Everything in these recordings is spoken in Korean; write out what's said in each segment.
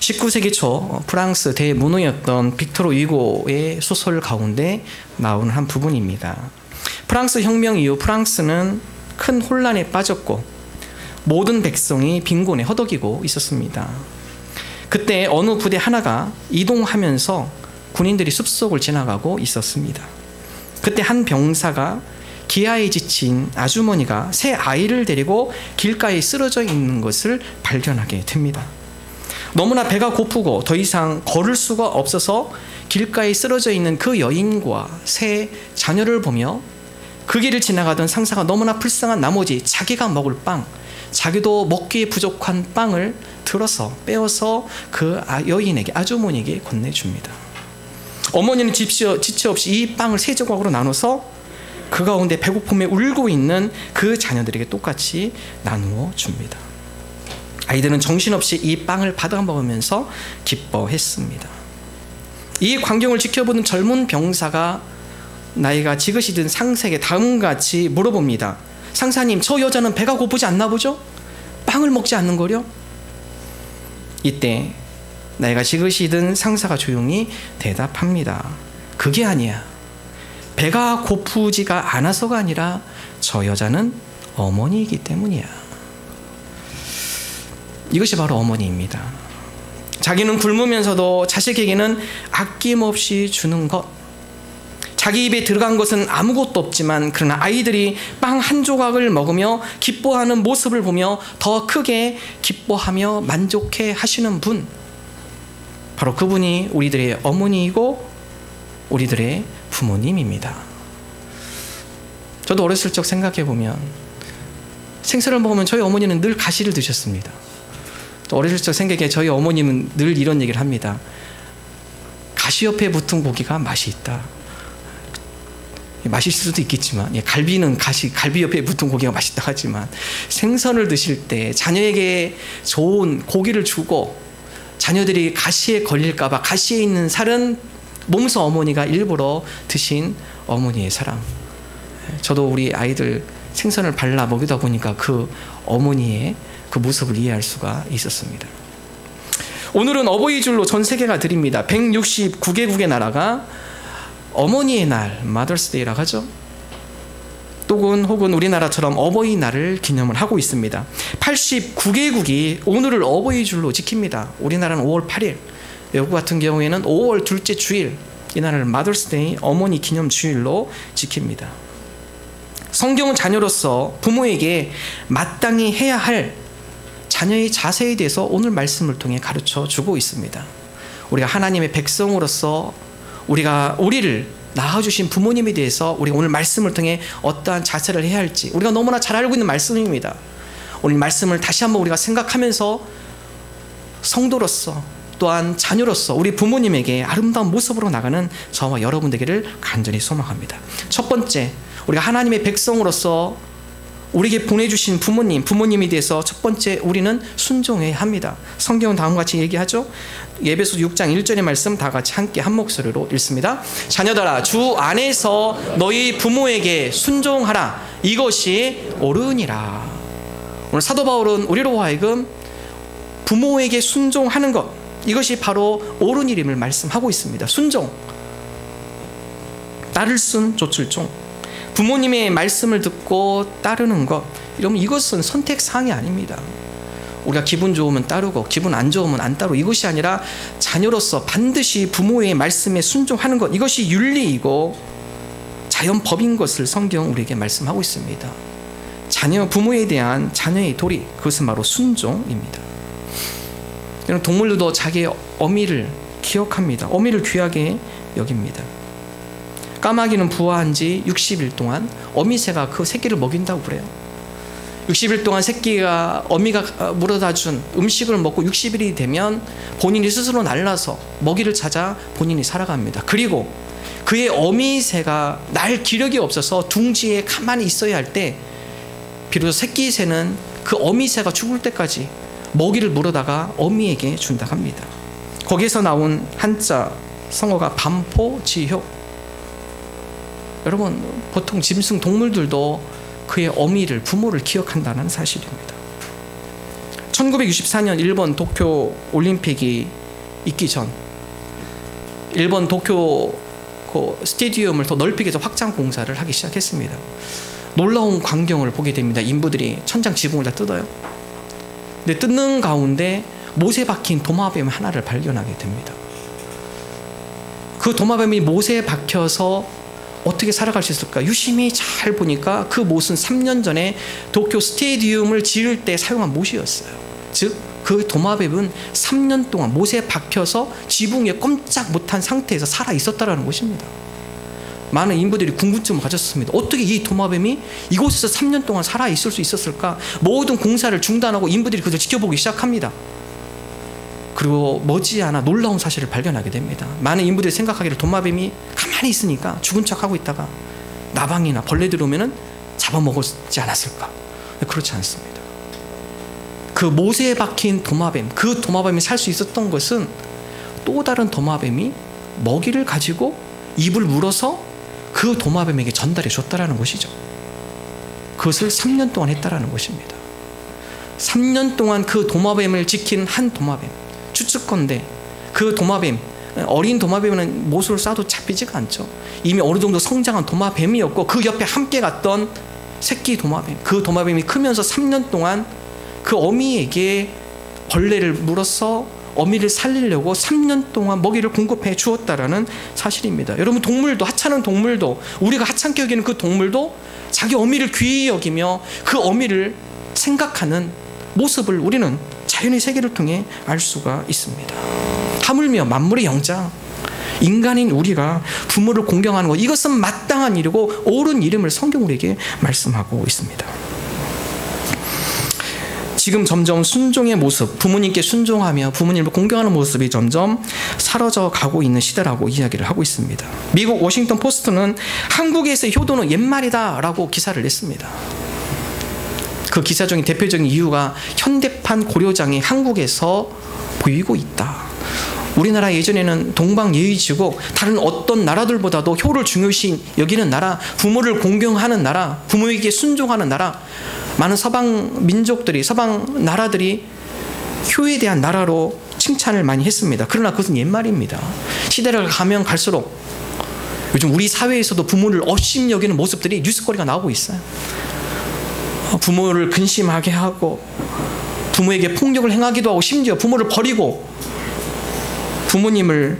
19세기 초 프랑스 대문호였던 빅토르 위고의 소설 가운데 나오는 한 부분입니다. 프랑스 혁명 이후 프랑스는 큰 혼란에 빠졌고 모든 백성이 빈곤에 허덕이고 있었습니다. 그때 어느 부대 하나가 이동하면서 군인들이 숲속을 지나가고 있었습니다. 그때 한 병사가 기아에 지친 아주머니가 새 아이를 데리고 길가에 쓰러져 있는 것을 발견하게 됩니다. 너무나 배가 고프고 더 이상 걸을 수가 없어서 길가에 쓰러져 있는 그 여인과 새 자녀를 보며 그 길을 지나가던 상사가 너무나 불쌍한 나머지 자기가 먹을 빵, 자기도 먹기에 부족한 빵을 들어서 빼어서 그 여인에게, 아주머니에게 건네줍니다. 어머니는 지체 없이 이 빵을 세 조각으로 나눠서 그 가운데 배고픔에 울고 있는 그 자녀들에게 똑같이 나누어 줍니다. 아이들은 정신없이 이 빵을 받아 먹으면서 기뻐했습니다. 이 광경을 지켜보는 젊은 병사가 나이가 지긋이 든 상사에게 다음같이 물어봅니다. 상사님, 저 여자는 배가 고프지 않나 보죠? 빵을 먹지 않는 거려? 이때 나이가 지긋이 든 상사가 조용히 대답합니다. 그게 아니야. 배가 고프지가 않아서가 아니라 저 여자는 어머니이기 때문이야. 이것이 바로 어머니입니다. 자기는 굶으면서도 자식에게는 아낌없이 주는 것. 자기 입에 들어간 것은 아무것도 없지만 그러나 아이들이 빵 한 조각을 먹으며 기뻐하는 모습을 보며 더 크게 기뻐하며 만족해 하시는 분, 바로 그분이 우리들의 어머니이고 우리들의 부모님입니다. 저도 어렸을 적 생각해 보면 생선을 먹으면 저희 어머니는 늘 가시를 드셨습니다. 또 어렸을 적 생각해 저희 어머님은 늘 이런 얘기를 합니다. 가시 옆에 붙은 고기가 맛이 있다. 맛있을 수도 있겠지만, 갈비는 갈비 옆에 붙은 고기가 맛있다 하지만 생선을 드실 때 자녀에게 좋은 고기를 주고 자녀들이 가시에 걸릴까봐 가시에 있는 살은 몸소 어머니가 일부러 드신 어머니의 사랑. 저도 우리 아이들 생선을 발라 먹이다 보니까 그 어머니의 그 모습을 이해할 수가 있었습니다. 오늘은 어버이 줄로 전 세계가 드립니다. 169개국의 나라가 어머니의 날, Mother's Day라고 하죠. 혹은 우리나라처럼 어버이날을 기념을 하고 있습니다. 89개국이 오늘을 어버이 줄로 지킵니다. 우리나라는 5월 8일, 외국 같은 경우에는 5월 둘째 주일, 이 날을 Mother's Day, 어머니 기념 주일로 지킵니다. 성경은 자녀로서 부모에게 마땅히 해야 할 자녀의 자세에 대해서 오늘 말씀을 통해 가르쳐 주고 있습니다. 우리가 하나님의 백성으로서 우리를 낳아주신 부모님에 대해서 우리가 오늘 말씀을 통해 어떠한 자세를 해야 할지 우리가 너무나 잘 알고 있는 말씀입니다. 오늘 말씀을 다시 한번 우리가 생각하면서 성도로서 또한 자녀로서 우리 부모님에게 아름다운 모습으로 나가는 저와 여러분 되기를 간절히 소망합니다. 첫 번째, 우리가 하나님의 백성으로서 우리에게 보내주신 부모님에 대해서 첫 번째 우리는 순종해야 합니다. 성경은 다음과 같이 얘기하죠. 에베소 6장 1절의 말씀 다 같이 함께 한 목소리로 읽습니다. 자녀들아, 주 안에서 너희 부모에게 순종하라. 이것이 옳으니라. 오늘 사도 바울은 우리로 하여금 부모에게 순종하는 것, 이것이 바로 옳은 일임을 말씀하고 있습니다. 순종, 따를 순 좇을 종. 부모님의 말씀을 듣고 따르는 것, 이러면 이것은 선택사항이 아닙니다. 우리가 기분 좋으면 따르고 기분 안 좋으면 안 따르고, 이것이 아니라 자녀로서 반드시 부모의 말씀에 순종하는 것, 이것이 윤리이고 자연법인 것을 성경 우리에게 말씀하고 있습니다. 부모에 대한 자녀의 도리, 그것은 바로 순종입니다. 동물들도 자기의 어미를 기억합니다. 어미를 귀하게 여깁니다. 까마귀는 부화한 지 60일 동안 어미새가 그 새끼를 먹인다고 그래요. 60일 동안 어미가 물어다 준 음식을 먹고 60일이 되면 본인이 스스로 날라서 먹이를 찾아 본인이 살아갑니다. 그리고 그의 어미새가 날 기력이 없어서 둥지에 가만히 있어야 할 때 비로소 새끼새는 그 어미새가 죽을 때까지 먹이를 물어다가 어미에게 준다 합니다. 거기에서 나온 한자 성어가 반포지효. 여러분, 보통 짐승 동물들도 그의 어미를, 부모를 기억한다는 사실입니다. 1964년 일본 도쿄 올림픽이 있기 전 일본 도쿄 그 스테디움을 더 넓히기 위해서 확장 공사를 하기 시작했습니다. 놀라운 광경을 보게 됩니다. 인부들이 천장 지붕을 다 뜯어요. 근데 뜯는 가운데 못에 박힌 도마뱀 하나를 발견하게 됩니다. 그 도마뱀이 못에 박혀서 어떻게 살아갈 수 있을까? 유심히 잘 보니까 그 못은 3년 전에 도쿄 스테디움을 지을 때 사용한 못이었어요. 즉, 그 도마뱀은 3년 동안 못에 박혀서 지붕에 꼼짝 못한 상태에서 살아 있었다라는 것입니다. 많은 인부들이 궁금증을 가졌습니다. 어떻게 이 도마뱀이 이곳에서 3년 동안 살아 있을 수 있었을까? 모든 공사를 중단하고 인부들이 그것을 지켜보기 시작합니다. 그리고 머지않아 놀라운 사실을 발견하게 됩니다. 많은 인부들이 생각하기를 도마뱀이 가만히 있으니까 죽은 척하고 있다가 나방이나 벌레 들어오면 잡아먹었지 않았을까? 그렇지 않습니다. 그 못에 박힌 도마뱀, 그 도마뱀이 살 수 있었던 것은 또 다른 도마뱀이 먹이를 가지고 입을 물어서 그 도마뱀에게 전달해 줬다라는 것이죠. 그것을 3년 동안 했다라는 것입니다. 3년 동안 그 도마뱀을 지킨 한 도마뱀, 추측건데 그 도마뱀, 어린 도마뱀은 못을 쏴도 잡히지가 않죠. 이미 어느 정도 성장한 도마뱀이었고 그 옆에 함께 갔던 새끼 도마뱀, 그 도마뱀이 크면서 3년 동안 그 어미에게 벌레를 물어서 어미를 살리려고 3년 동안 먹이를 공급해 주었다라는 사실입니다. 여러분, 동물도, 하찮은 동물도, 우리가 하찮게 여기는 그 동물도 자기 어미를 귀히 여기며 그 어미를 생각하는 모습을 우리는 자연의 세계를 통해 알 수가 있습니다. 하물며 만물의 영장, 인간인 우리가 부모를 공경하는 것, 이것은 마땅한 일이고 옳은 일임을 성경 우리에게 말씀하고 있습니다. 지금 점점 순종의 모습, 부모님께 순종하며 부모님을 공경하는 모습이 점점 사라져 가고 있는 시대라고 이야기를 하고 있습니다. 미국 워싱턴 포스트는 한국에서의 효도는 옛말이다라고 기사를 냈습니다. 그 기사 중에 대표적인 이유가 현대판 고려장이 한국에서 보이고 있다. 우리나라 예전에는 동방예의지고 다른 어떤 나라들보다도 효를 중요시 여기는 나라, 부모를 공경하는 나라, 부모에게 순종하는 나라, 많은 서방 민족들이, 서방 나라들이 효에 대한 나라로 칭찬을 많이 했습니다. 그러나 그것은 옛말입니다. 시대를 가면 갈수록 요즘 우리 사회에서도 부모를 업심 여기는 모습들이 뉴스거리가 나오고 있어요. 부모를 근심하게 하고 부모에게 폭력을 행하기도 하고 심지어 부모를 버리고 부모님을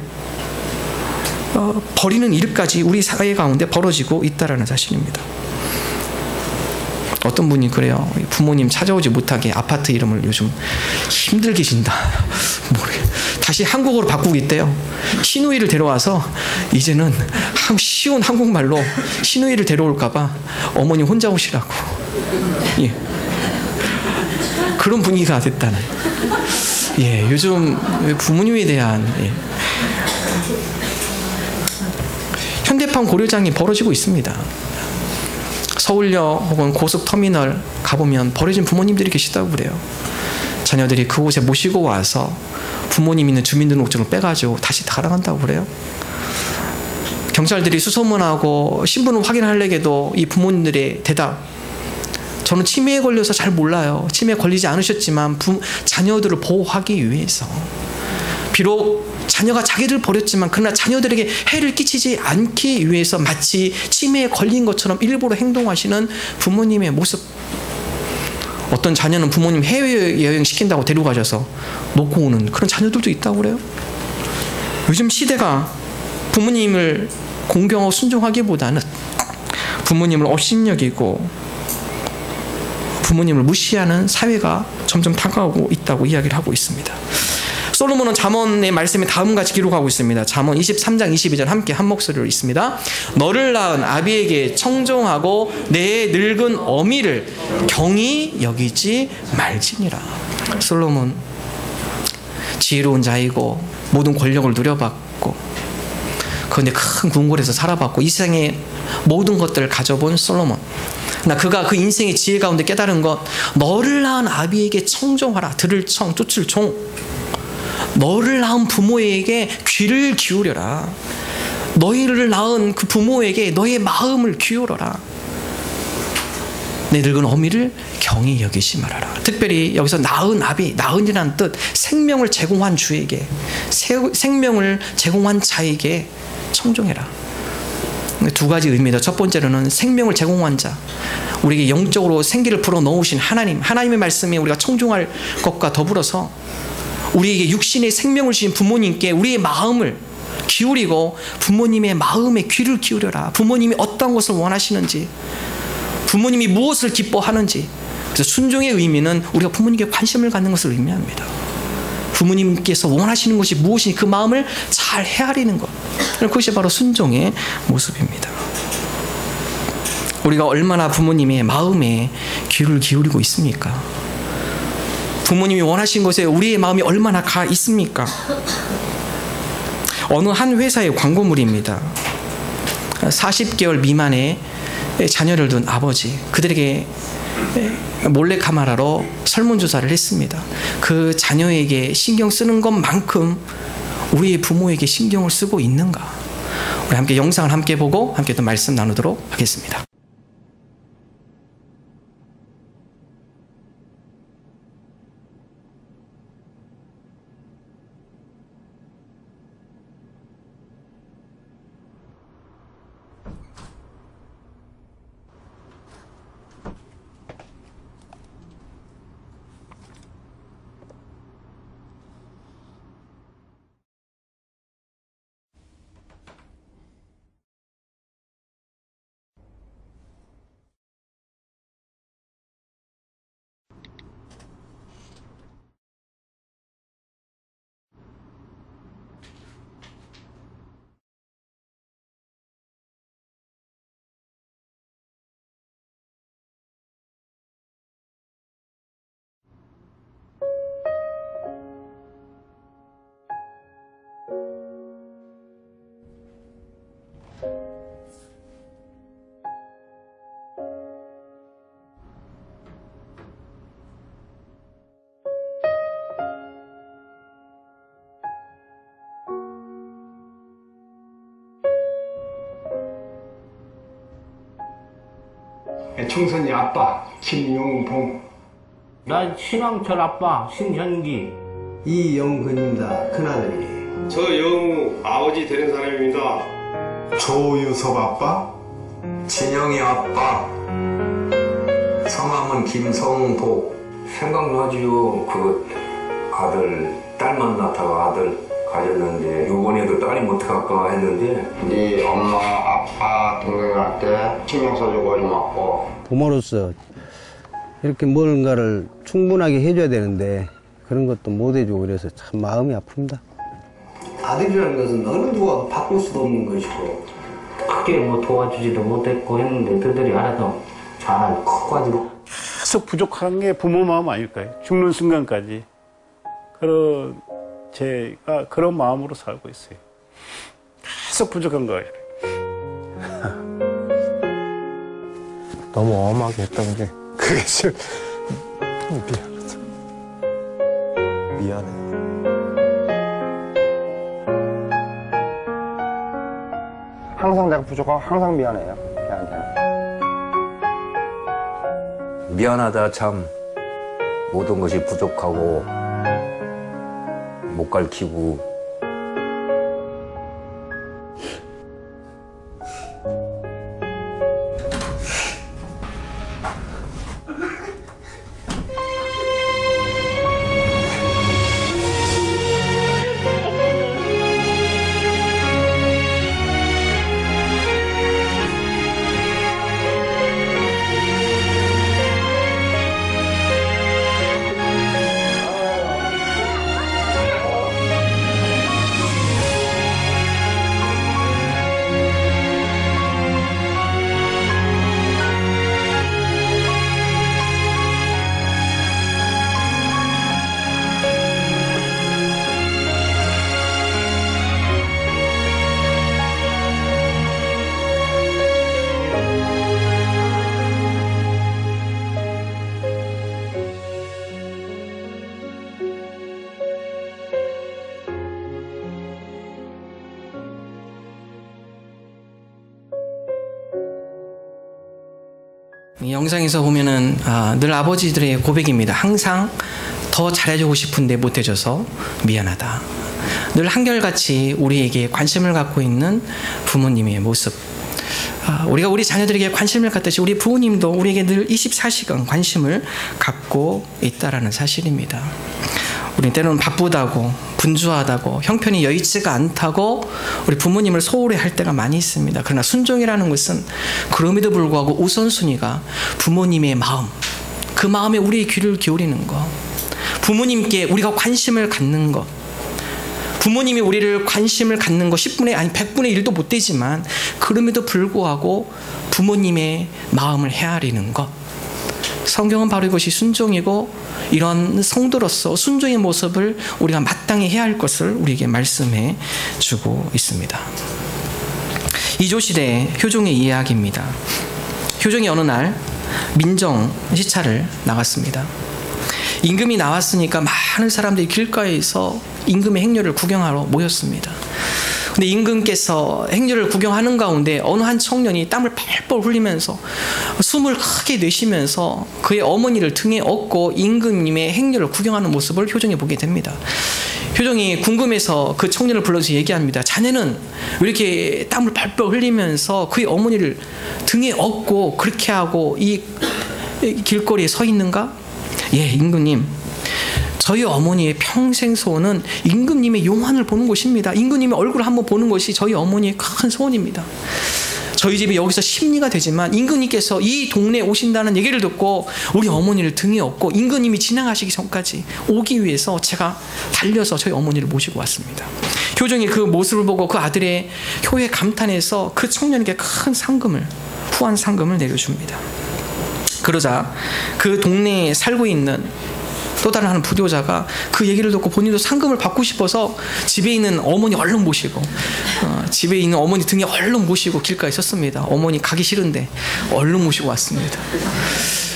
버리는 일까지 우리 사회 가운데 벌어지고 있다는 사실입니다. 어떤 분이 그래요. 부모님 찾아오지 못하게 아파트 이름을 요즘 힘들게 진다. 다시 한국어로 바꾸고 있대요. 시누이를 데려와서 이제는 쉬운 한국말로 시누이를 데려올까봐 어머니 혼자 오시라고. 예. 그런 분위기가 됐다는. 예, 요즘 부모님에 대한 현대판 고려장이 벌어지고 있습니다. 서울역 혹은 고속터미널 가보면 버려진 부모님들이 계시다고 그래요. 자녀들이 그곳에 모시고 와서 부모님 있는 주민등록증을 빼가지고 다시 달아간다고 그래요. 경찰들이 수소문하고 신분을 확인하려게도 이 부모님들의 대답, 저는 치매에 걸려서 잘 몰라요. 치매에 걸리지 않으셨지만 자녀들을 보호하기 위해서, 비록 자녀가 자기를 버렸지만 그러나 자녀들에게 해를 끼치지 않기 위해서 마치 치매에 걸린 것처럼 일부러 행동하시는 부모님의 모습. 어떤 자녀는 부모님 해외여행 시킨다고 데려가셔서 놓고 오는 그런 자녀들도 있다고 그래요. 요즘 시대가 부모님을 공경하고 순종하기보다는 부모님을 업신여기고 부모님을 무시하는 사회가 점점 다가오고 있다고 이야기를 하고 있습니다. 솔로몬은 잠언의 말씀에 다음같이 기록하고 있습니다. 잠언 23장 22절 함께 한 목소리로 있습니다. 너를 낳은 아비에게 청종하고 내 늙은 어미를 경히 여기지 말지니라. 솔로몬 지혜로운 자이고 모든 권력을 누려봤고 그런데 큰 궁궐에서 살아봤고 이 세상의 모든 것들을 가져본 솔로몬. 그러나 그가 그 인생의 지혜 가운데 깨달은 것, 너를 낳은 아비에게 청종하라. 들을 청, 쫓을 종. 너를 낳은 부모에게 귀를 기울여라. 너희를 낳은 그 부모에게 너의 마음을 기울여라. 내 늙은 어미를 경히 여기지 말아라. 특별히 여기서 나은 아비, 나은이라는 뜻, 생명을 제공한 주에게, 생명을 제공한 자에게 청종해라. 두 가지 의미다. 첫 번째로는 생명을 제공한 자, 우리에게 영적으로 생기를 불어넣으신 하나님, 하나님의 말씀에 우리가 청종할 것과 더불어서 우리에게 육신의 생명을 주신 부모님께 우리의 마음을 기울이고 부모님의 마음에 귀를 기울여라. 부모님이 어떤 것을 원하시는지, 부모님이 무엇을 기뻐하는지. 그래서 순종의 의미는 우리가 부모님께 관심을 갖는 것을 의미합니다. 부모님께서 원하시는 것이 무엇인지 그 마음을 잘 헤아리는 것, 그것이 바로 순종의 모습입니다. 우리가 얼마나 부모님의 마음에 귀를 기울이고 있습니까? 부모님이 원하신 것에 우리의 마음이 얼마나 가 있습니까? 어느 한 회사의 광고물입니다. 40개월 미만의 자녀를 둔 아버지, 그들에게 몰래카메라로 설문조사를 했습니다. 그 자녀에게 신경 쓰는 것만큼 우리의 부모에게 신경을 쓰고 있는가? 우리 함께 영상을 함께 보고 함께 또 말씀 나누도록 하겠습니다. 청선이 아빠 김용봉, 난 신왕철 아빠 신현기, 이영근입니다. 큰아들이. 저 영우 아버지 되는 사람입니다. 조유섭 아빠, 진영이 아빠. 성함은 김성복. 생각나지요. 그 아들, 딸만 낳다가 아들 가졌는데 요번에도 딸이 못할까 했는데 네 엄마, 아빠, 동생한테 신경 써주고 고맙고. 부모로서 이렇게 뭔가를 충분하게 해줘야 되는데 그런 것도 못 해주고 그래서 참 마음이 아픕니다. 아들이라는 것은 어느 누가 바꿀 수도 없는 것이고 크게 뭐 도와주지도 못했고 했는데 그들이 알아서 잘 커가지고 계속 부족한 게 부모 마음 아닐까요? 죽는 순간까지. 그런 제가 그런 마음으로 살고 있어요. 계속 부족한 거예요. 너무 엄하게 했던 게 그게 좀 미안하다. 미안해. 항상 내가 부족하고 항상 미안해요. 걔한테는. 미안하다 참. 모든 것이 부족하고 못 가르치고 이 영상에서 보면은 늘 아버지들의 고백입니다. 항상 더 잘해주고 싶은데 못해줘서 미안하다. 늘 한결같이 우리에게 관심을 갖고 있는 부모님의 모습. 우리가 우리 자녀들에게 관심을 갖듯이 우리 부모님도 우리에게 늘 24시간 관심을 갖고 있다라는 사실입니다. 우리 때로는 바쁘다고, 분주하다고, 형편이 여의치가 않다고 우리 부모님을 소홀히 할 때가 많이 있습니다. 그러나 순종이라는 것은 그럼에도 불구하고 우선순위가 부모님의 마음, 그 마음에 우리의 귀를 기울이는 것, 부모님께 우리가 관심을 갖는 것, 부모님이 우리를 관심을 갖는 것 10분의 아니 100분의 1도 못 되지만 그럼에도 불구하고 부모님의 마음을 헤아리는 것. 성경은 바로 이것이 순종이고 이런 성도로서 순종의 모습을 우리가 마땅히 해야 할 것을 우리에게 말씀해 주고 있습니다. 이조시대 효종의 이야기입니다. 효종이 어느 날 민정 시차를 나갔습니다. 임금이 나왔으니까 많은 사람들이 길가에서 임금의 행렬을 구경하러 모였습니다. 근데 임금께서 행렬을 구경하는 가운데 어느 한 청년이 땀을 펄펄 흘리면서 숨을 크게 내쉬면서 그의 어머니를 등에 업고 임금님의 행렬을 구경하는 모습을 효종이 보게 됩니다. 효종이 궁금해서 그 청년을 불러서 얘기합니다. 자네는 왜 이렇게 땀을 펄펄 흘리면서 그의 어머니를 등에 업고 그렇게 하고 이 길거리에 서 있는가? 예, 임금님. 저희 어머니의 평생 소원은 임금님의 용환을 보는 것입니다. 임금님의 얼굴을 한번 보는 것이 저희 어머니의 큰 소원입니다. 저희 집이 여기서 심리가 되지만 임금님께서 이 동네에 오신다는 얘기를 듣고 우리 어머니를 등에 업고 임금님이 지나가시기 전까지 오기 위해서 제가 달려서 저희 어머니를 모시고 왔습니다. 효종이 그 모습을 보고 그 아들의 효에 감탄해서 그 청년에게 큰 상금을, 후한 상금을 내려줍니다. 그러자 그 동네에 살고 있는 또 다른 한 부교자가 그 얘기를 듣고 본인도 상금을 받고 싶어서 집에 있는 어머니 얼른 모시고 집에 있는 어머니 등에 얼른 모시고 길가에 섰습니다. 어머니 가기 싫은데 얼른 모시고 왔습니다.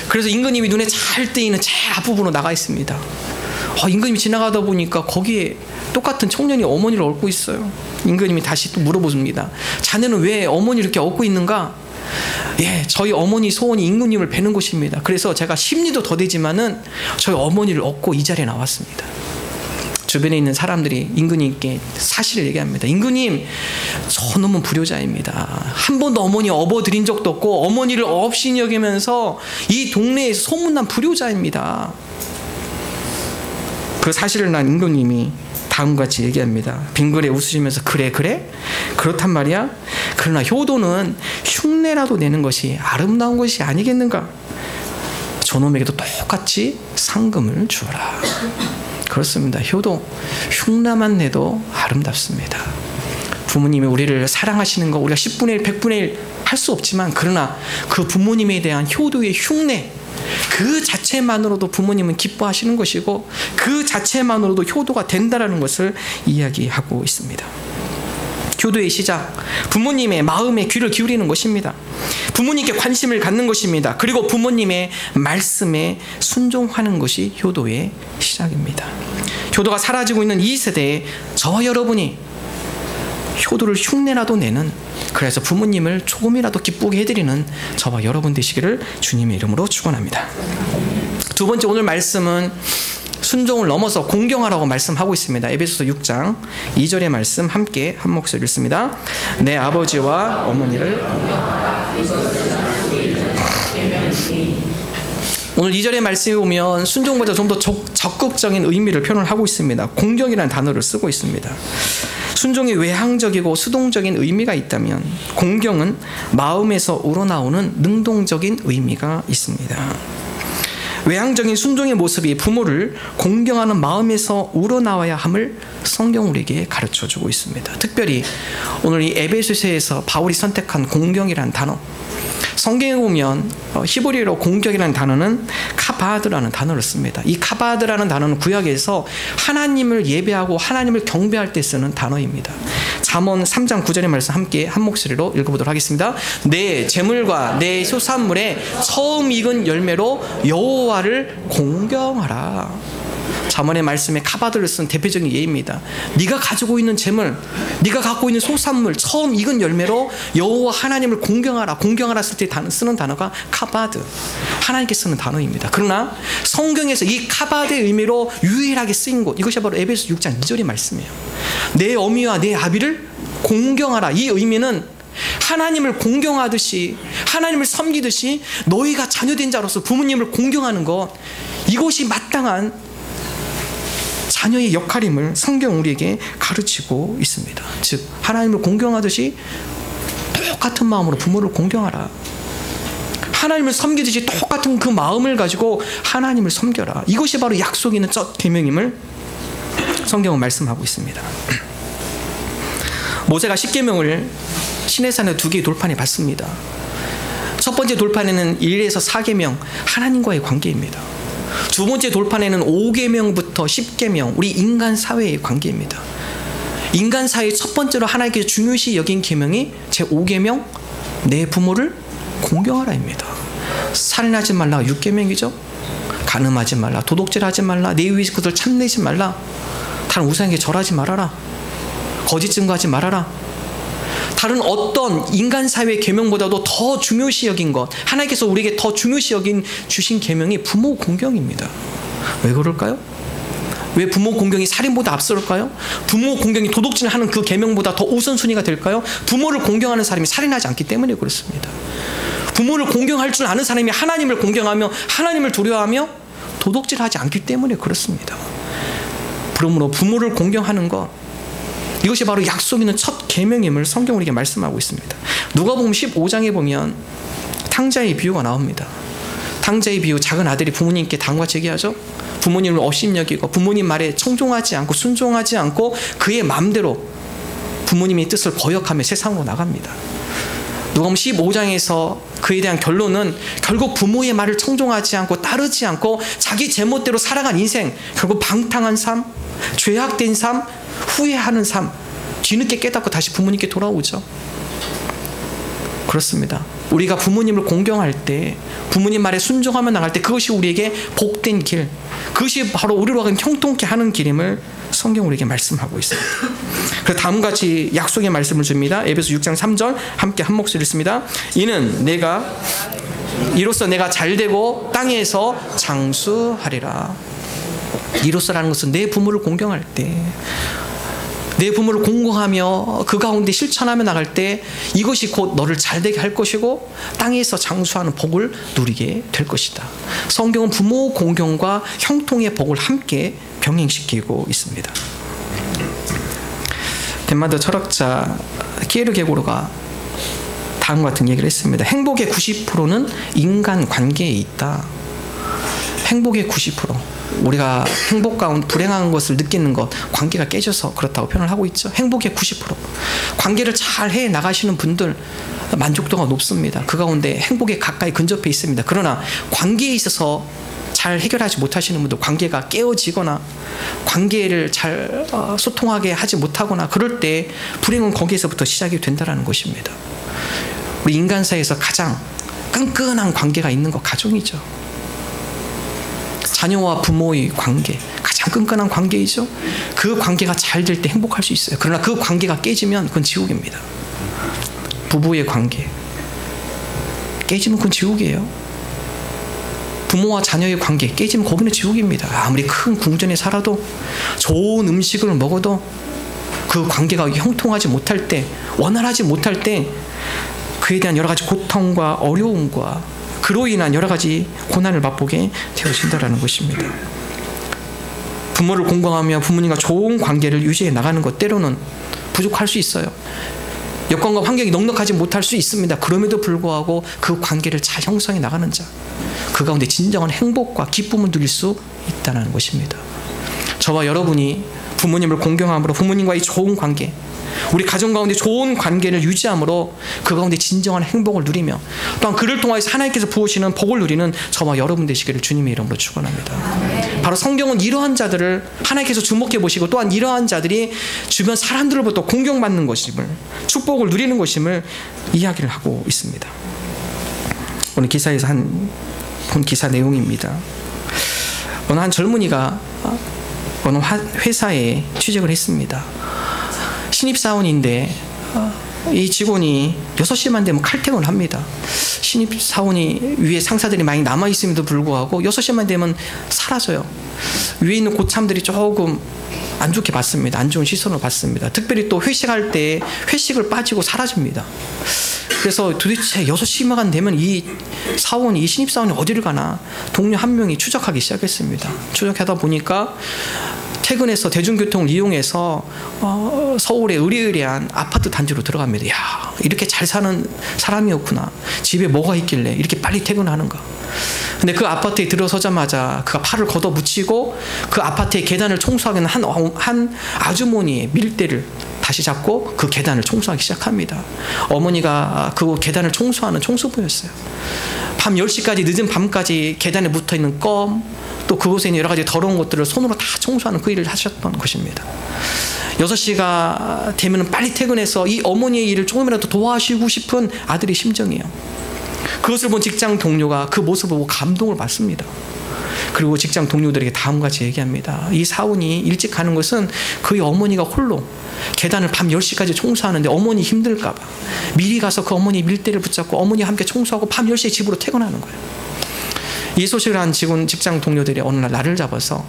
그래서 임금님이 눈에 잘 띄는 제일 앞부분으로 나가 있습니다. 임금님이 지나가다 보니까 거기에 똑같은 청년이 어머니를 업고 있어요. 임금님이 다시 또 물어보십니다. 자네는 왜 어머니를 이렇게 업고 있는가? 예, 저희 어머니 소원이 임금님을 뵈는 곳입니다. 그래서 제가 심리도 더 되지만은 저희 어머니를 업고 이 자리에 나왔습니다. 주변에 있는 사람들이 임금님께 사실을 얘기합니다. 임금님, 저놈은 불효자입니다. 한 번도 어머니 업어드린 적도 없고 어머니를 업신이 여기면서 이 동네에서 소문난 불효자입니다. 그 사실을 난 임금님이 다음과 같이 얘기합니다. 빙그레 웃으시면서 그래? 그렇단 말이야? 그러나 효도는 흉내라도 내는 것이 아름다운 것이 아니겠는가? 저놈에게도 똑같이 상금을 주어라. 그렇습니다. 효도 흉내만 내도 아름답습니다. 부모님이 우리를 사랑하시는 거 우리가 10분의 1, 100분의 1 할 수 없지만 그러나 그 부모님에 대한 효도의 흉내 그 자체만으로도 부모님은 기뻐하시는 것이고 그 자체만으로도 효도가 된다라는 것을 이야기하고 있습니다. 효도의 시작, 부모님의 마음에 귀를 기울이는 것입니다. 부모님께 관심을 갖는 것입니다. 그리고 부모님의 말씀에 순종하는 것이 효도의 시작입니다. 효도가 사라지고 있는 이 세대에 저와 여러분이 효도를 흉내라도 내는, 그래서 부모님을 조금이라도 기쁘게 해드리는 저와 여러분 되시기를 주님의 이름으로 축원합니다. 두 번째, 오늘 말씀은 순종을 넘어서 공경하라고 말씀하고 있습니다. 에베소서 6장 2절의 말씀 함께 한 목소리 읽습니다. 내 아버지와 어머니를 오늘 2절의 말씀에 보면 순종보다 좀 더 적극적인 의미를 표현을 하고 있습니다. 공경이라는 단어를 쓰고 있습니다. 순종이 외향적이고 수동적인 의미가 있다면 공경은 마음에서 우러나오는 능동적인 의미가 있습니다. 외향적인 순종의 모습이 부모를 공경하는 마음에서 우러나와야 함을 성경 우리에게 가르쳐주고 있습니다. 특별히 오늘 이 에베소서에서 바울이 선택한 공경이라는 단어, 성경에 보면 히브리어로 공경이라는 단어는 카바드라는 단어를 씁니다. 이 카바드라는 단어는 구약에서 하나님을 예배하고 하나님을 경배할 때 쓰는 단어입니다. 잠언 3장 9절의 말씀 함께 한 목소리로 읽어보도록 하겠습니다. 내 재물과 내 소산물에 처음 익은 열매로 여호와를 공경하라. 잠언의 말씀에 카바드를 쓴 대표적인 예입니다. 네가 가지고 있는 재물, 네가 갖고 있는 소산물, 처음 익은 열매로 여호와 하나님을 공경하라. 공경하라 쓸 때 쓰는 단어가 카바드, 하나님께 쓰는 단어입니다. 그러나 성경에서 이 카바드의 의미로 유일하게 쓰인 곳, 이것이 바로 에베소 6장 2절의 말씀이에요. 내 어미와 내 아비를 공경하라. 이 의미는 하나님을 공경하듯이, 하나님을 섬기듯이 너희가 자녀된 자로서 부모님을 공경하는 것, 이것이 마땅한 자녀의 역할임을 성경 우리에게 가르치고 있습니다. 즉 하나님을 공경하듯이 똑같은 마음으로 부모를 공경하라. 하나님을 섬기듯이 똑같은 그 마음을 가지고 하나님을 섬겨라. 이것이 바로 약속 있는 첫 계명임을 성경은 말씀하고 있습니다. 모세가 십계명을 시내산의 2개의 돌판에 받습니다. 첫 번째 돌판에는 1에서 4계명, 하나님과의 관계입니다. 두 번째 돌판에는 5계명부터 10계명, 우리 인간 사회의 관계입니다. 인간 사회의 첫 번째로 하나님께서 중요시 여긴 계명이 제5계명, 내 부모를 공경하라입니다. 살인하지 말라 6계명이죠. 간음하지 말라, 도둑질하지 말라, 내 위의 것을 참내지 말라, 다른 우상에게 절하지 말아라, 거짓 증거하지 말아라. 다른 어떤 인간 사회의 계명보다도 더 중요시 여긴 것, 하나님께서 우리에게 더 중요시 여긴 주신 계명이 부모 공경입니다. 왜 그럴까요? 왜 부모 공경이 살인보다 앞설까요? 부모 공경이 도둑질하는 그 계명보다 더 우선순위가 될까요? 부모를 공경하는 사람이 살인하지 않기 때문에 그렇습니다. 부모를 공경할 줄 아는 사람이 하나님을 공경하며 하나님을 두려워하며 도둑질하지 않기 때문에 그렇습니다. 그러므로 부모를 공경하는 것, 이것이 바로 약속 있는 첫 계명임을 성경 우리에게 말씀하고 있습니다. 누가복음 15장에 보면 탕자의 비유가 나옵니다. 탕자의 비유, 작은 아들이 부모님께 당과 제기하죠. 부모님을 업신여기고 부모님 말에 청종하지 않고 순종하지 않고 그의 마음대로 부모님의 뜻을 거역하며 세상으로 나갑니다. 누가복음 15장에서 그에 대한 결론은 결국 부모의 말을 청종하지 않고 따르지 않고 자기 제멋대로 살아간 인생, 결국 방탕한 삶, 죄악된 삶, 후회하는 삶, 뒤늦게 깨닫고 다시 부모님께 돌아오죠. 그렇습니다. 우리가 부모님을 공경할 때, 부모님 말에 순종하며 나갈 때 그것이 우리에게 복된 길, 그것이 바로 우리로 하여금 형통케 하는 길임을 성경 우리에게 말씀하고 있습니다. 그래서 다음과 같이 약속의 말씀을 줍니다. 에베소 6장 3절 함께 한 목소리 읽습니다. 이로써 내가 잘되고 땅에서 장수하리라. 이로써라는 것은 내 부모를 공경할 때, 내 부모를 공경하며 그 가운데 실천하며 나갈 때 이것이 곧 너를 잘되게 할 것이고 땅에서 장수하는 복을 누리게 될 것이다. 성경은 부모 공경과 형통의 복을 함께 병행시키고 있습니다. 덴마크 철학자 키에르게고르가 다음과 같은 얘기를 했습니다. 행복의 90%는 인간관계에 있다. 행복의 90%. 우리가 행복 가운데 불행한 것을 느끼는 것, 관계가 깨져서 그렇다고 표현을 하고 있죠. 행복의 90%. 관계를 잘 해 나가시는 분들 만족도가 높습니다. 그 가운데 행복에 가까이 근접해 있습니다. 그러나 관계에 있어서 잘 해결하지 못하시는 분들, 관계가 깨어지거나 관계를 잘 소통하게 하지 못하거나 그럴 때 불행은 거기에서부터 시작이 된다는 것입니다. 우리 인간 사이에서 가장 끈끈한 관계가 있는 것 가정이죠. 자녀와 부모의 관계, 가장 끈끈한 관계이죠. 그 관계가 잘 될 때 행복할 수 있어요. 그러나 그 관계가 깨지면 그건 지옥입니다. 부부의 관계 깨지면 그건 지옥이에요. 부모와 자녀의 관계 깨지면 거기는 지옥입니다. 아무리 큰 궁전에 살아도, 좋은 음식을 먹어도 그 관계가 형통하지 못할 때, 원활하지 못할 때 그에 대한 여러 가지 고통과 어려움과 그로 인한 여러 가지 고난을 맛보게 되어진다는 것입니다. 부모를 공경하며 부모님과 좋은 관계를 유지해 나가는 것, 때로는 부족할 수 있어요. 여건과 환경이 넉넉하지 못할 수 있습니다. 그럼에도 불구하고 그 관계를 잘 형성해 나가는 자, 그 가운데 진정한 행복과 기쁨을 누릴 수 있다는 것입니다. 저와 여러분이 부모님을 공경함으로 부모님과의 좋은 관계, 우리 가정 가운데 좋은 관계를 유지함으로 그 가운데 진정한 행복을 누리며 또한 그를 통하여서 하나님께서 부으시는 복을 누리는 저와 여러분 되시기를 주님의 이름으로 축원합니다. 바로 성경은 이러한 자들을 하나님께서 주목해 보시고 또한 이러한 자들이 주변 사람들로부터 공경받는 것임을, 축복을 누리는 것임을 이야기를 하고 있습니다. 오늘 기사에서 본 기사 내용입니다. 어느 한 젊은이가 어느 회사에 취직을 했습니다. 신입사원인데 이 직원이 6시만 되면 칼퇴근을 합니다. 신입사원이 위에 상사들이 많이 남아있음에도 불구하고 6시만 되면 사라져요. 위에 있는 고참들이 조금 안 좋게 봤습니다. 안 좋은 시선을 봤습니다. 특별히 또 회식할 때 회식을 빠지고 사라집니다. 그래서 도대체 6시만 되면 이 사원이, 이 신입사원이 어디를 가나 동료 한 명이 추적하기 시작했습니다. 추적하다 보니까 퇴근해서 대중교통을 이용해서 서울의 의리의리한 아파트 단지로 들어갑니다. 야, 이렇게 잘 사는 사람이었구나. 집에 뭐가 있길래 이렇게 빨리 퇴근하는가. 근데 그 아파트에 들어서자마자 그가 팔을 걷어붙이고 그 아파트의 계단을 청소하는 한 아주머니의 밀대를 다시 잡고 그 계단을 청소하기 시작합니다. 어머니가 그 계단을 청소하는 청소부였어요. 밤 10시까지 늦은 밤까지 계단에 붙어있는 껌, 또 그곳에 있는 여러 가지 더러운 것들을 손으로 다 청소하는 그 일을 하셨던 것입니다. 6시가 되면 빨리 퇴근해서 이 어머니의 일을 조금이라도 도와주고 싶은 아들의 심정이에요. 그것을 본 직장 동료가 그 모습을 보고 감동을 받습니다. 그리고 직장 동료들에게 다음과 같이 얘기합니다. 이 사원이 일찍 가는 것은 그의 어머니가 홀로 계단을 밤 10시까지 청소하는데 어머니 힘들까 봐 미리 가서 그 어머니 밀대를 붙잡고 어머니와 함께 청소하고 밤 10시에 집으로 퇴근하는 거예요. 이 소식을 한 직장 동료들이 어느 날 날을 잡아서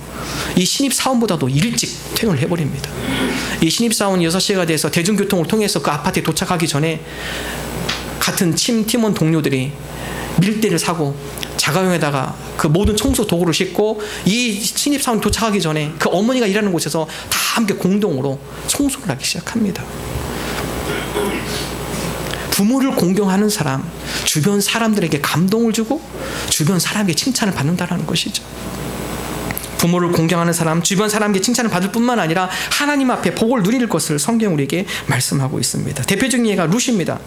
이 신입사원보다도 일찍 퇴근을 해버립니다. 이 신입사원이 6시가 돼서 대중교통을 통해서 그 아파트에 도착하기 전에 같은 팀원 동료들이 밀대를 사고 자가용에다가 그 모든 청소 도구를 싣고 이 신입사원이 도착하기 전에 그 어머니가 일하는 곳에서 다 함께 공동으로 청소를 하기 시작합니다. 부모를 공경하는 사람, 주변 사람들에게 감동을 주고 주변 사람에게 칭찬을 받는다는 것이죠. 부모를 공경하는 사람, 주변 사람에게 칭찬을 받을 뿐만 아니라 하나님 앞에 복을 누릴 것을 성경 우리에게 말씀하고 있습니다. 대표적인 예가 룻입니다.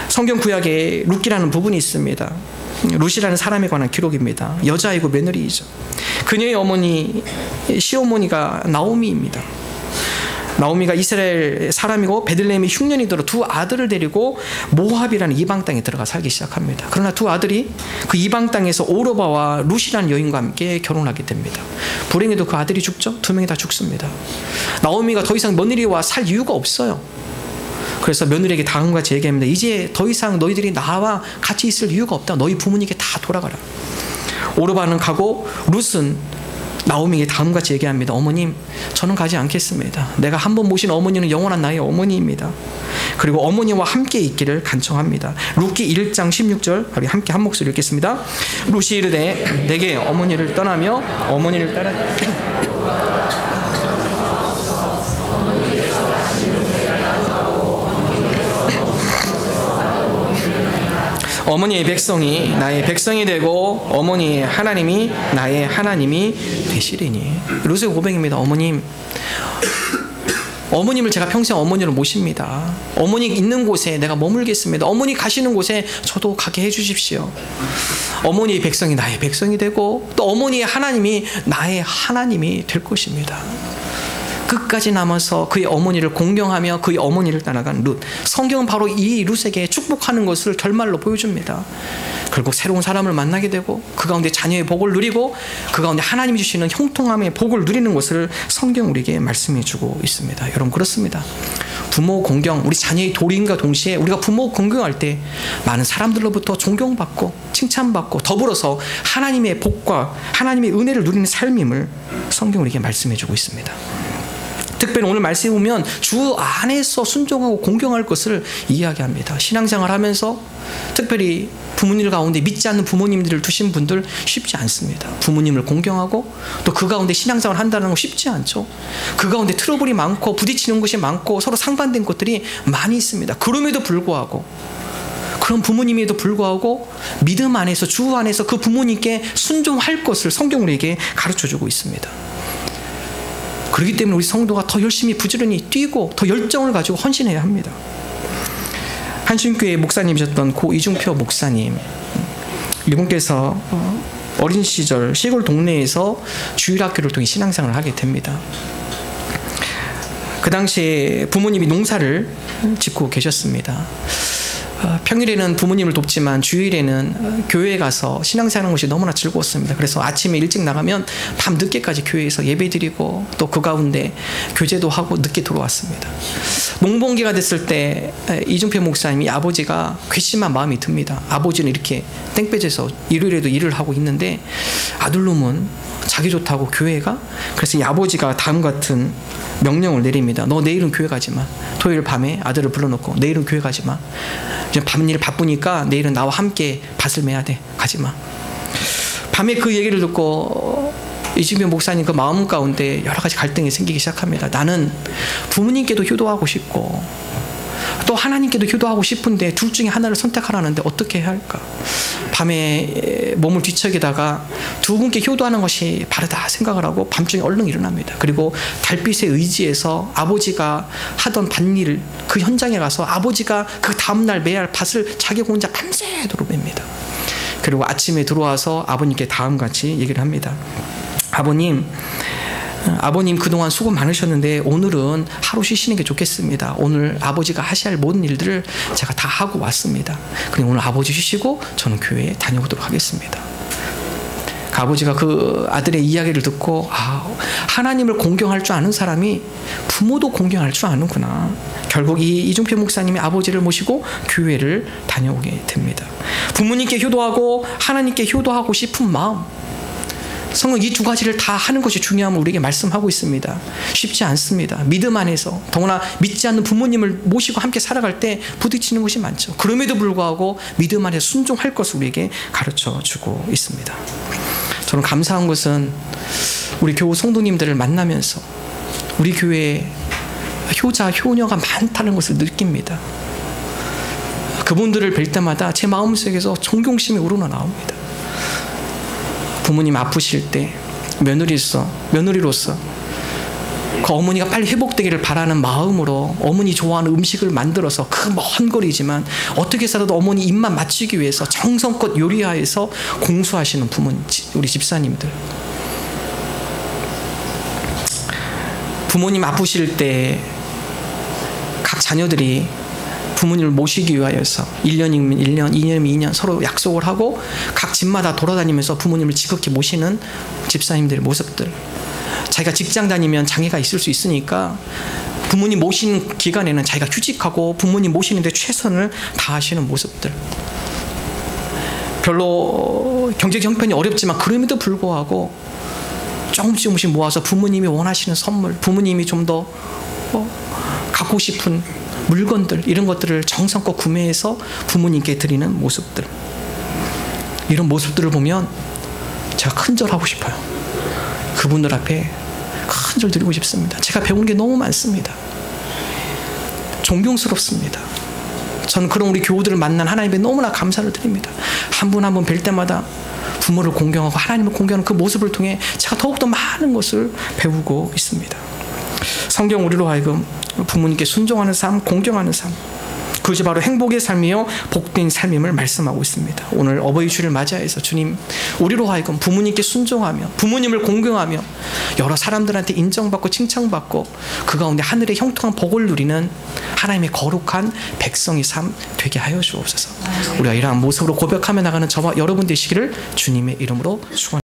성경 구약에 룻기라는 부분이 있습니다. 룻이라는 사람에 관한 기록입니다. 여자이고 며느리이죠. 그녀의 어머니 시어머니가 나오미입니다. 나오미가 이스라엘 사람이고 베들레헴에 흉년이 들어 두 아들을 데리고 모압이라는 이방 땅에 들어가 살기 시작합니다. 그러나 두 아들이 그 이방 땅에서 오르바와 룻이라는 여인과 함께 결혼하게 됩니다. 불행히도 그 아들이 죽죠. 두 명이 다 죽습니다. 나오미가 더 이상 며느리와 살 이유가 없어요. 그래서 며느리에게 다음과 같이 얘기합니다. 이제 더 이상 너희들이 나와 같이 있을 이유가 없다. 너희 부모님께 다 돌아가라. 오르바는 가고 룻은 나오미에게 다음과 같이 얘기합니다. 어머님, 저는 가지 않겠습니다. 내가 한 번 모신 어머니는 영원한 나의 어머니입니다. 그리고 어머니와 함께 있기를 간청합니다. 룻기 1장 16절 우리 함께 한 목소리 읽겠습니다. 룻이 이르되 내게 어머니를 떠나며 어머니를 따라 어머니의 백성이 나의 백성이 되고 어머니의 하나님이 나의 하나님이 되시리니. 룻의 고백입니다. 어머님을 제가 평생 어머니를 모십니다. 어머니 있는 곳에 내가 머물겠습니다. 어머니 가시는 곳에 저도 가게 해주십시오. 어머니의 백성이 나의 백성이 되고 또 어머니의 하나님이 나의 하나님이 될 것입니다. 끝까지 남아서 그의 어머니를 공경하며 그의 어머니를 따라간 룻. 성경은 바로 이 룻에게 축복하는 것을 결말로 보여줍니다. 결국 새로운 사람을 만나게 되고 그 가운데 자녀의 복을 누리고 그 가운데 하나님이 주시는 형통함의 복을 누리는 것을 성경 우리에게 말씀해 주고 있습니다. 여러분, 그렇습니다. 부모 공경, 우리 자녀의 도리인과 동시에 우리가 부모 공경할 때 많은 사람들로부터 존경받고 칭찬받고 더불어서 하나님의 복과 하나님의 은혜를 누리는 삶임을 성경 우리에게 말씀해 주고 있습니다. 특별히 오늘 말씀에 보면 주 안에서 순종하고 공경할 것을 이야기합니다. 신앙생활 하면서 특별히 부모님 가운데 믿지 않는 부모님들을 두신 분들 쉽지 않습니다. 부모님을 공경하고 또 그 가운데 신앙생활 한다는 거 쉽지 않죠. 그 가운데 트러블이 많고 부딪히는 것이 많고 서로 상반된 것들이 많이 있습니다. 그럼에도 불구하고 그런 부모님에도 불구하고 믿음 안에서 주 안에서 그 부모님께 순종할 것을 성경 우리에게 가르쳐주고 있습니다. 그렇기 때문에 우리 성도가 더 열심히 부지런히 뛰고 더 열정을 가지고 헌신해야 합니다. 한신교회 목사님이셨던 고 이중표 목사님, 이분께서 어린 시절 시골 동네에서 주일학교를 통해 신앙생활을 하게 됩니다. 그 당시에 부모님이 농사를 짓고 계셨습니다. 평일에는 부모님을 돕지만 주일에는 교회에 가서 신앙생활하는 것이 너무나 즐거웠습니다. 그래서 아침에 일찍 나가면 밤 늦게까지 교회에서 예배드리고 또 그 가운데 교제도 하고 늦게 들어왔습니다. 몽봉기가 됐을 때 이중표 목사님이 아버지가 괘씸한 마음이 듭니다. 아버지는 이렇게 땡볕에서 일요일에도 일을 하고 있는데 아들놈은 자기 좋다고 교회가? 그래서 이 아버지가 다음 같은 명령을 내립니다. 너 내일은 교회 가지 마. 토요일 밤에 아들을 불러놓고 내일은 교회 가지 마. 이제 밤일 바쁘니까 내일은 나와 함께 밭을 매야 돼. 가지 마. 밤에 그 얘기를 듣고 이중표 목사님 그 마음 가운데 여러 가지 갈등이 생기기 시작합니다. 나는 부모님께도 효도하고 싶고 또 하나님께도 효도하고 싶은데 둘 중에 하나를 선택하라는데 어떻게 해야 할까? 밤에 몸을 뒤척이다가 두 분께 효도하는 것이 바르다 생각을 하고 밤중에 얼른 일어납니다. 그리고 달빛에 의지해서 아버지가 하던 밭일을 그 현장에 가서 아버지가 그 다음날 매야 할 밭을 자기 혼자 밤새도록 맵니다. 그리고 아침에 들어와서 아버님께 다음같이 얘기를 합니다. 아버님 그동안 수고 많으셨는데 오늘은 하루 쉬시는 게 좋겠습니다. 오늘 아버지가 하셔야 할 모든 일들을 제가 다 하고 왔습니다. 그리고 오늘 아버지 쉬시고 저는 교회에 다녀오도록 하겠습니다. 그 아버지가 그 아들의 이야기를 듣고 하나님을 공경할 줄 아는 사람이 부모도 공경할 줄 아는구나. 결국 이 이중표 목사님이 아버지를 모시고 교회를 다녀오게 됩니다. 부모님께 효도하고 하나님께 효도하고 싶은 마음, 성은 이 두 가지를 다 하는 것이 중요함을 우리에게 말씀하고 있습니다. 쉽지 않습니다. 믿음 안에서 더구나 믿지 않는 부모님을 모시고 함께 살아갈 때 부딪히는 것이 많죠. 그럼에도 불구하고 믿음 안에서 순종할 것을 우리에게 가르쳐주고 있습니다. 저는 감사한 것은 우리 교우 성도님들을 만나면서 우리 교회에 효자, 효녀가 많다는 것을 느낍니다. 그분들을 뵐 때마다 제 마음속에서 존경심이 우러나옵니다. 부모님 아프실 때 며느리로서 그 어머니가 빨리 회복되기를 바라는 마음으로 어머니 좋아하는 음식을 만들어서 그 먼 거리지만 어떻게 해서라도 어머니 입맛 맞추기 위해서 정성껏 요리하여서 공수하시는 부모님, 우리 집사님들. 부모님 아프실 때 각 자녀들이 부모님을 모시기 위하여서 1년이면 1년, 2년이면 2년 서로 약속을 하고 각 집마다 돌아다니면서 부모님을 지극히 모시는 집사님들의 모습들. 자기가 직장 다니면 장애가 있을 수 있으니까 부모님 모시는 기간에는 자기가 휴직하고 부모님 모시는데 최선을 다하시는 모습들. 별로 경제 형편이 어렵지만 그럼에도 불구하고 조금씩 모아서 부모님이 원하시는 선물, 부모님이 좀 더 갖고 싶은 물건들, 이런 것들을 정성껏 구매해서 부모님께 드리는 모습들. 이런 모습들을 보면 제가 큰절하고 싶어요. 그분들 앞에 큰절 드리고 싶습니다. 제가 배운 게 너무 많습니다. 존경스럽습니다. 저는 그런 우리 교우들을 만난 하나님께 너무나 감사를 드립니다. 한 분 한 분 뵐 때마다 부모를 공경하고 하나님을 공경하는 그 모습을 통해 제가 더욱더 많은 것을 배우고 있습니다. 성경 우리로 하여금 부모님께 순종하는 삶, 공경하는 삶, 그것이 바로 행복의 삶이요 복된 삶임을 말씀하고 있습니다. 오늘 어버이 주를 맞이해서 주님, 우리로 하여금 부모님께 순종하며 부모님을 공경하며 여러 사람들한테 인정받고 칭찬받고 그 가운데 하늘의 형통한 복을 누리는 하나님의 거룩한 백성의 삶 되게 하여 주옵소서. 우리가 이러한 모습으로 고백하며 나가는 저와 여러분 되시기를 주님의 이름으로 축원합니다.